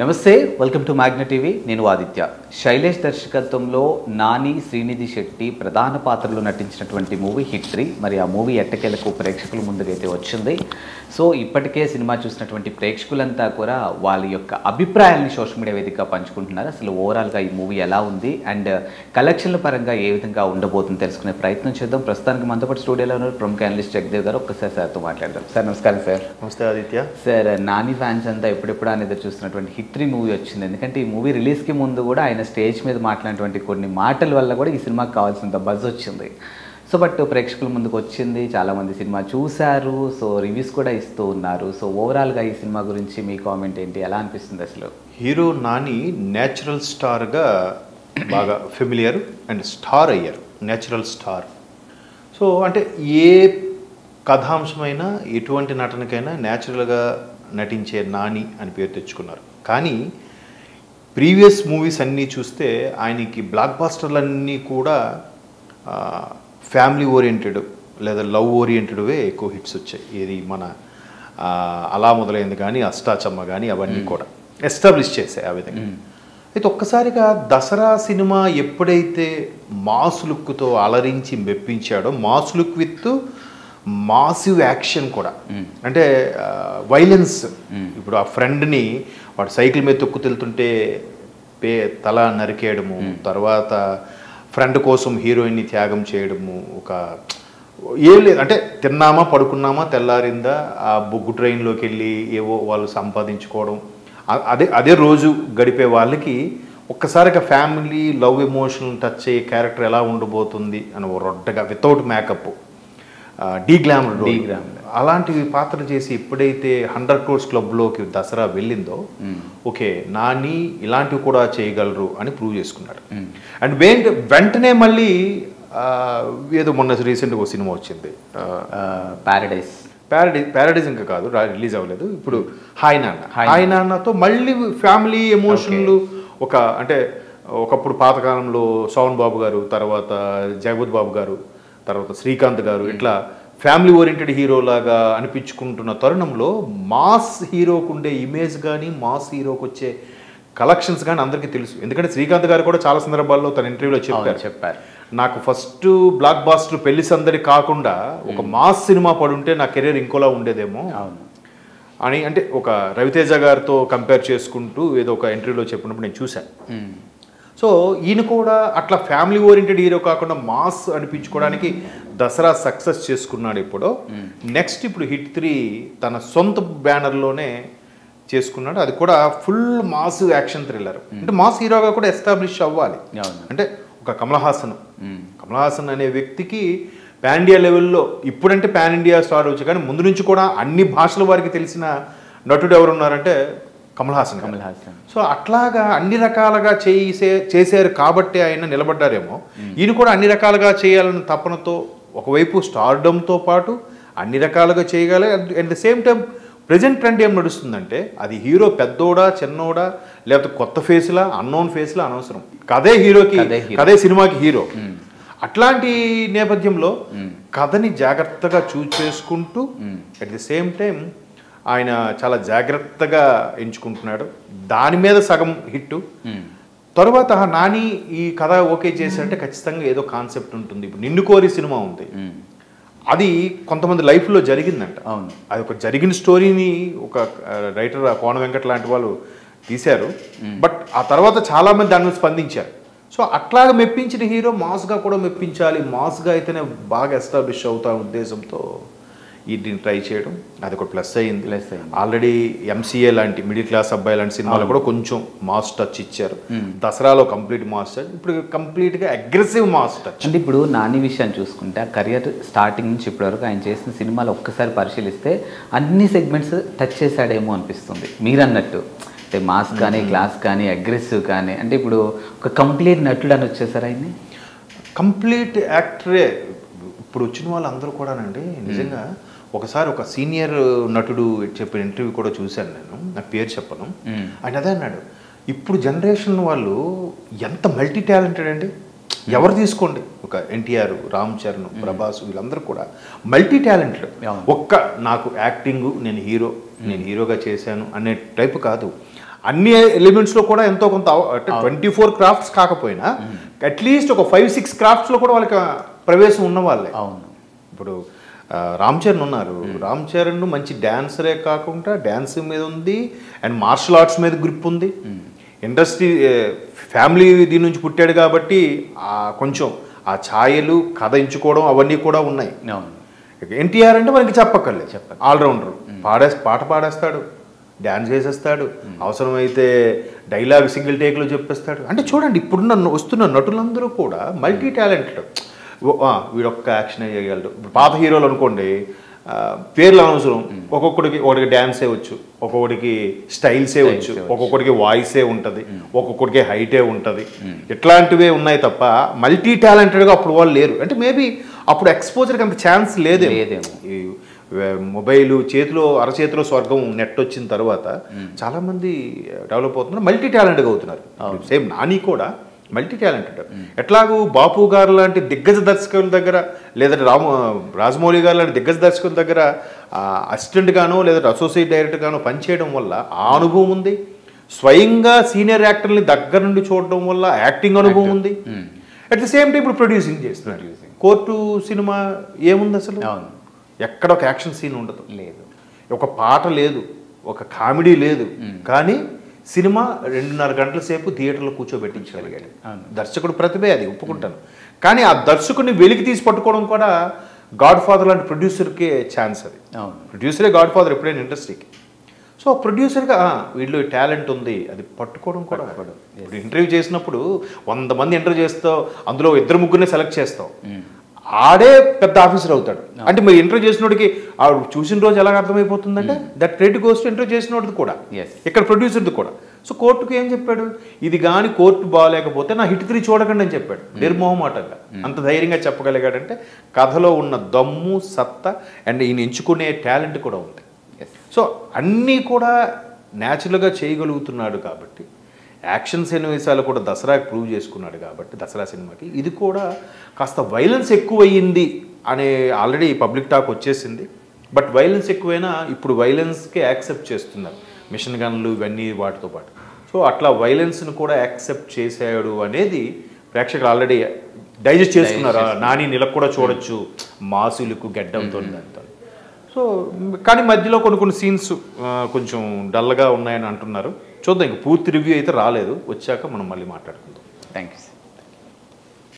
నమస్తే, welcome to Magna TV. నేను ఆదిత్య. శైలేష్ దర్శకత్వంలో నాని, శ్రీనిధి శెట్టి ప్రధాన పాత్రలో నటించినటువంటి మూవీ హిట్ 3. మరి ఆ మూవీ ఎట్టకేలకు ప్రేక్షకుల ముందుకైతే వచ్చింది. సో ఇప్పటికే సినిమా చూసినటువంటి ప్రేక్షకులంతా కూడా వాళ్ళ యొక్క అభిప్రాయాలను సోషల్ మీడియా వేదికగా పంచుకుంటున్నారు. అసలు ఓవరాల్గా ఈ మూవీ ఎలా ఉంది అండ్ కలెక్షన్ల పరంగా ఏ విధంగా ఉండబోతుందో తెలుసుకునే ప్రయత్నం చేద్దాం. ప్రస్తుతానికి మనతో పాటు స్టూడియోలో ఉన్నారు ప్రముఖ అనలిస్ట్ జగదేవ్ గారు. ఒక్కసారి సార్తో మాట్లాడదాం. సార్ నమస్కారం. సార్ నమస్తే ఆదిత్య. సార్ నాని ఫ్యాన్స్ అంతా ఎప్పుడెప్పుడు అనేది చూస్తున్నటువంటి హిట్ 3 మూవీ వచ్చింది. ఎందుకంటే ఈ మూవీ రిలీజ్కి ముందు కూడా ఆయన స్టేజ్ మీద మాట్లాడినటువంటి కొన్ని మాటల వల్ల కూడా ఈ సినిమాకి కావాల్సినంత బజ్ వచ్చింది. సో బట్ ప్రేక్షకుల ముందుకు వచ్చింది, చాలామంది సినిమా చూశారు, సో రివ్యూస్ కూడా ఇస్తూ ఉన్నారు. సో ఓవరాల్గా ఈ సినిమా గురించి మీ కామెంట్ ఏంటి, ఎలా అనిపిస్తుంది? అసలు హీరో నాని న్యాచురల్ స్టార్గా బాగా ఫెమిలియర్ అండ్ స్టార్ అయ్యారు, న్యాచురల్ స్టార్. సో అంటే ఏ కథాంశమైనా ఎటువంటి నటనకైనా న్యాచురల్గా నటించే నాని అని పేరు తెచ్చుకున్నారు. కానీ ప్రీవియస్ మూవీస్ అన్నీ చూస్తే ఆయనకి బ్లాక్ బాస్టర్లన్నీ కూడా ఫ్యామిలీ ఓరియంటెడ్ లేదా లవ్ ఓరియంటెడ్వే ఎక్కువ హిట్స్ వచ్చాయి. ఇది మన అలా మొదలైంది కానీ అష్టాచమ్మ కానీ అవన్నీ కూడా ఎస్టాబ్లిష్ చేశాయి ఆ విధంగా. అయితే ఒక్కసారిగా దసరా సినిమా ఎప్పుడైతే మాస్ లుక్తో అలరించి మెప్పించాడో, mass look with massive action కూడా, అంటే వైలెన్స్. ఇప్పుడు ఆ ఫ్రెండ్ని వాడు సైకిల్ మీద తొక్కుతెళ్తుంటే తల నరికేయడము, తర్వాత ఫ్రెండ్ కోసం హీరోయిన్ని త్యాగం చేయడము, ఒక ఏం లేదు అంటే తిన్నామా పడుకున్నామా తెల్లారిందా ఆ బొగ్గు ట్రైన్లోకి వెళ్ళి ఏవో వాళ్ళు సంపాదించుకోవడం, అదే రోజు గడిపే వాళ్ళకి ఒక్కసారిగా ఫ్యామిలీ లవ్ ఎమోషన్ టచ్ అయ్యే క్యారెక్టర్ ఎలా ఉండబోతుంది అని రొడ్డగా వితౌట్ మేకప్ డీగ్లామర్ అలాంటి పాత్రలు చేసి ఎప్పుడైతే 100 crores క్లబ్లోకి దసరా వెళ్ళిందో, ఓకే నాని ఇలాంటివి కూడా చేయగలరు అని ప్రూవ్ చేసుకున్నాడు. అండ్ వెంటనే మళ్ళీ ఏదో మొన్న రీసెంట్గా ఒక సినిమా వచ్చింది, ప్యారడైజ్ ఇంకా కాదు, రిలీజ్ అవ్వలేదు. ఇప్పుడు హాయ్ నాన్నతో మళ్ళీ ఫ్యామిలీ ఎమోషన్లు, ఒక అంటే ఒకప్పుడు పాతకాలంలో సోహన్ బాబు గారు, తర్వాత జగపతి బాబు గారు, తర్వాత శ్రీకాంత్ గారు, ఇట్లా ఫ్యామిలీ ఓరియంటెడ్ హీరోలాగా అనిపించుకుంటున్న తరుణంలో మాస్ హీరోకు ఉండే ఇమేజ్ కానీ మాస్ హీరోకి వచ్చే కలెక్షన్స్ కానీ అందరికీ తెలుసు. ఎందుకంటే శ్రీకాంత్ గారు కూడా చాలా సందర్భాల్లో తన ఇంటర్వ్యూలో చెప్పారు, నాకు ఫస్ట్ బ్లాక్ బాస్టర్ పెళ్లి సందడి కాకుండా ఒక మాస్ సినిమా పడుంటే నా కెరీర్ ఇంకోలా ఉండేదేమో అని, అంటే ఒక రవితేజ గారితో కంపేర్ చేసుకుంటూ ఏదో ఒక ఇంటర్వ్యూలో చెప్పినప్పుడు నేను చూశాను. సో ఈయన కూడా అట్లా ఫ్యామిలీ ఓరియంటెడ్ హీరో కాకుండా మాస్ అనిపించుకోవడానికి దసరా సక్సెస్ చేసుకున్నాడు. ఇప్పుడు నెక్స్ట్ ఇప్పుడు హిట్ 3 తన సొంత బ్యానర్లోనే చేసుకున్నాడు. అది కూడా ఫుల్ మాస్ యాక్షన్ థ్రిల్లర్. అంటే మాస్ హీరోగా కూడా ఎస్టాబ్లిష్ అవ్వాలి. అంటే ఒక కమల్ హాసన్ అనే వ్యక్తికి పాన్ ఇండియా లెవెల్లో, ఇప్పుడంటే పాన్ ఇండియా స్టార్ వచ్చు కానీ ముందు నుంచి కూడా అన్ని భాషల వారికి తెలిసిన నటుడు ఎవరున్నారంటే కమల్ హాసన్. సో అట్లాగా అన్ని రకాలుగా చేశారు కాబట్టి ఆయన నిలబడ్డారేమో. ఈయన కూడా అన్ని రకాలుగా చేయాలన్న తపనతో ఒకవైపు స్టార్డమ్తో పాటు అన్ని రకాలుగా చేయగలి. At the same time present trend ఏం నడుస్తుందంటే అది హీరో పెద్దోడా చిన్నోడా లేకపోతే కొత్త ఫేస్లా అన్నోన్ ఫేస్లా అనవసరం, కథే హీరోకి, కథే సినిమాకి హీరో. అట్లాంటి నేపథ్యంలో కథని జాగ్రత్తగా చూస్ చేసుకుంటూ అట్ ది సేమ్ టైం ఆయన చాలా జాగ్రత్తగా ఎంచుకుంటున్నాడు. దాని మీద సగం హిట్. తర్వాత నాని ఈ కథ ఓకే చేశారంటే ఖచ్చితంగా ఏదో కాన్సెప్ట్ ఉంటుంది. ఇప్పుడు నిన్ను కోరి సినిమా ఉంది, అది కొంతమంది లైఫ్లో జరిగిందంట. అది ఒక జరిగిన స్టోరీని ఒక రైటర్ కోన వెంకట్ లాంటి వాళ్ళు తీశారు. బట్ ఆ తర్వాత చాలామంది దాని మీద స్పందించారు. సో అట్లాగా మెప్పించిన హీరో మాస్గా కూడా మెప్పించాలి, మాస్గా అయితేనే బాగా ఎస్టాబ్లిష్ అవుతా ఉద్దేశంతో దీన్ని ట్రై చేయడం, అది ఒక ప్లస్ అయింది. ఆల్రెడీ ఎంసీఏ లాంటి మిడిల్ క్లాస్ అబ్బాయి లాంటి సినిమాలు కూడా కొంచెం మాస్ టచ్ ఇచ్చారు. దసరాలో కంప్లీట్ మాస్ టచ్, ఇప్పుడు కంప్లీట్గా అగ్రెసివ్ మాస్ టచ్. అంటే ఇప్పుడు నాని విషయాన్ని చూసుకుంటే ఆ కెరియర్ స్టార్టింగ్ నుంచి ఇప్పటివరకు ఆయన చేసిన సినిమాలు ఒక్కసారి పరిశీలిస్తే అన్ని సెగ్మెంట్స్ టచ్ చేశాడేమో అనిపిస్తుంది. మీరన్నట్టు అంటే మాస్ కానీ క్లాస్ కానీ అగ్రెసివ్ కానీ, అంటే ఇప్పుడు ఒక కంప్లీట్ నటుడు అని వచ్చేసారు ఆయన్ని. కంప్లీట్ యాక్టరే. ఇప్పుడు వచ్చిన వాళ్ళందరూ కూడానండి నిజంగా ఒకసారి ఒక సీనియర్ నటుడు చెప్పిన ఇంటర్వ్యూ కూడా చూశాను నేను, నాకు పేరు చెప్పను. ఆయన అదే అన్నాడు, ఇప్పుడు జనరేషన్ వాళ్ళు ఎంత మల్టీ టాలెంటెడ్ అండి. ఎవరు తీసుకోండి, ఒక ఎన్టీఆర్, రామ్ చరణ్, ప్రభాస్, వీళ్ళందరూ కూడా మల్టీ టాలెంటెడ్. ఒక్క నాకు యాక్టింగ్ నేను హీరోగా చేశాను అనే టైపు కాదు. అన్ని ఎలిమెంట్స్లో కూడా ఎంతో కొంత అంటే 24 క్రాఫ్ట్స్ కాకపోయినా అట్లీస్ట్ ఒక 5-6 క్రాఫ్ట్స్లో కూడా వాళ్ళకి ప్రవేశం ఉన్న వాళ్ళే. అవును. ఇప్పుడు రామ్ చరణ్ ఉన్నారు. రామ్ చరణ్ మంచి డాన్సరే కాకుండా డాన్స్ మీద ఉంది అండ్ మార్షల్ ఆర్ట్స్ మీద గ్రిప్ ఉంది. ఇండస్ట్రీ ఫ్యామిలీ దీని నుంచి పుట్టాడు కాబట్టి కొంచెం ఆ ఛాయలు కథ ఎంచుకోవడం అవన్నీ కూడా ఉన్నాయి. ఎన్టీఆర్ అంటే మనకి చెప్పక్కర్లేదు, ఆల్రౌండర్. పాట పాడేస్తాడు, డ్యాన్స్ చేసేస్తాడు, అవసరమైతే డైలాగ్ సింగిల్ టేక్లో చెప్పేస్తాడు. అంటే చూడండి ఇప్పుడున్న వస్తున్న నటులందరూ కూడా మల్టీ టాలెంటెడ్. వీడొక్క యాక్షన్ చేయగలడు. పాత హీరోలు అనుకోండి, పేర్లు అనవసరం, ఒకడికి డ్యాన్సే వచ్చు, ఒక్కొక్కడికి స్టైల్సే వచ్చు, ఒక్కొక్కడికి వాయిసే ఉంటుంది, ఒక్కొక్కడికి హైటే ఉంటుంది. ఇట్లాంటివే ఉన్నాయి తప్ప మల్టీ టాలెంటెడ్గా అప్పుడు వాళ్ళు లేరు. అంటే మేబీ అప్పుడు ఎక్స్పోజర్కి అంత ఛాన్స్ లేదేమో. మొబైల్ అరచేతిలో స్వర్గం నెట్ వచ్చిన తర్వాత చాలామంది డెవలప్ అవుతున్నారు, మల్టీ టాలెంట్గా అవుతున్నారు. సేమ్ నాని కూడా మల్టీ టాలెంటెడ్. ఎట్లాగూ బాపు గారు లాంటి దిగ్గజ దర్శకుల దగ్గర, లేదంటే రాజమౌళి గారు లాంటి దిగ్గజ దర్శకుల దగ్గర అసిస్టెంట్ గానో లేదంటే అసోసియేట్ డైరెక్టర్ గానో పనిచేయడం వల్ల ఆ అనుభవం ఉంది. స్వయంగా సీనియర్ యాక్టర్ని దగ్గర నుండి చూడడం వల్ల యాక్టింగ్ అనుభవం ఉంది. అట్ ది సేమ్ టైం ఇప్పుడు ప్రొడ్యూసింగ్ చేస్తున్నారు. కోర్టు సినిమా ఏముంది అసలు? ఎక్కడ ఒక యాక్షన్ సీన్ ఉండదు, లేదు, ఒక పాట లేదు, ఒక కామెడీ లేదు, కానీ సినిమా 2.5 గంటల సేపు థియేటర్లో కూర్చోబెట్టించగలిగాడు. దర్శకుడు ప్రతిభే, అది ఒప్పుకుంటాను. కానీ ఆ దర్శకుడిని వెలికి తీసి పట్టుకోవడం కూడా గాడ్ ఫాదర్ లాంటి ప్రొడ్యూసర్కే ఛాన్స్. అది ప్రొడ్యూసరే గాడ్ ఫాదర్ ఎప్పుడైనా ఇండస్ట్రీకి. సో ప్రొడ్యూసర్గా వీళ్ళు టాలెంట్ ఉంది, అది పట్టుకోవడం కూడా. ఇప్పుడు ఇంటర్వ్యూ చేసినప్పుడు 100 మంది ఇంటర్వ్యూ చేస్తావు, అందులో 2-3 సెలెక్ట్ చేస్తావు, ఆడే పెద్ద ఆఫీసర్ అవుతాడు. అంటే మీరు ఇంటర్వ్యూ చేసినోడికి ఆవిడ చూసిన రోజు ఎలా అర్థమైపోతుందంటే that credit goes to interview చేసినోడిది కూడా, ఇక్కడ ప్రొడ్యూసర్ది కూడా. సో కోర్టుకు ఏం చెప్పాడు, ఇది కానీ కోర్టు బాగాలేకపోతే నా హిట్ 3 చూడకండి అని చెప్పాడు నిర్మోహమాటంగా. అంత ధైర్యంగా చెప్పగలిగాడంటే కథలో ఉన్న దమ్ము, సత్తా అండ్ ఈయన ఎంచుకునే టాలెంట్ కూడా ఉంది. సో అన్నీ కూడా న్యాచురల్గా చేయగలుగుతున్నాడు కాబట్టి, యాక్షన్ సన్నివేశాలు కూడా దసరాకి ప్రూవ్ చేసుకున్నాడు కాబట్టి దసరా సినిమాకి ఇది కూడా కాస్త వైలెన్స్ ఎక్కువయ్యింది అనే ఆల్రెడీ పబ్లిక్ టాక్ వచ్చేసింది. బట్ వైలెన్స్ ఎక్కువైనా ఇప్పుడు వైలెన్స్కి యాక్సెప్ట్ చేస్తున్నారు, మిషన్ గన్లు ఇవన్నీ వాటితో పాటు. సో అట్లా వైలెన్స్ను కూడా యాక్సెప్ట్ చేశాడు అనేది ప్రేక్షకులు ఆల్రెడీ డైజెస్ట్ చేసుకున్నారు. నాని నిలకు కూడా చూడొచ్చు, మాసులకు గెడ్డంతో. సో కానీ మధ్యలో కొన్ని సీన్స్ కొంచెం డల్గా ఉన్నాయని అంటున్నారు. చూద్దాం, ఇంక పూర్తి రివ్యూ అయితే రాలేదు, వచ్చాక మనం మళ్ళీ మాట్లాడుకుందాం. Thank you.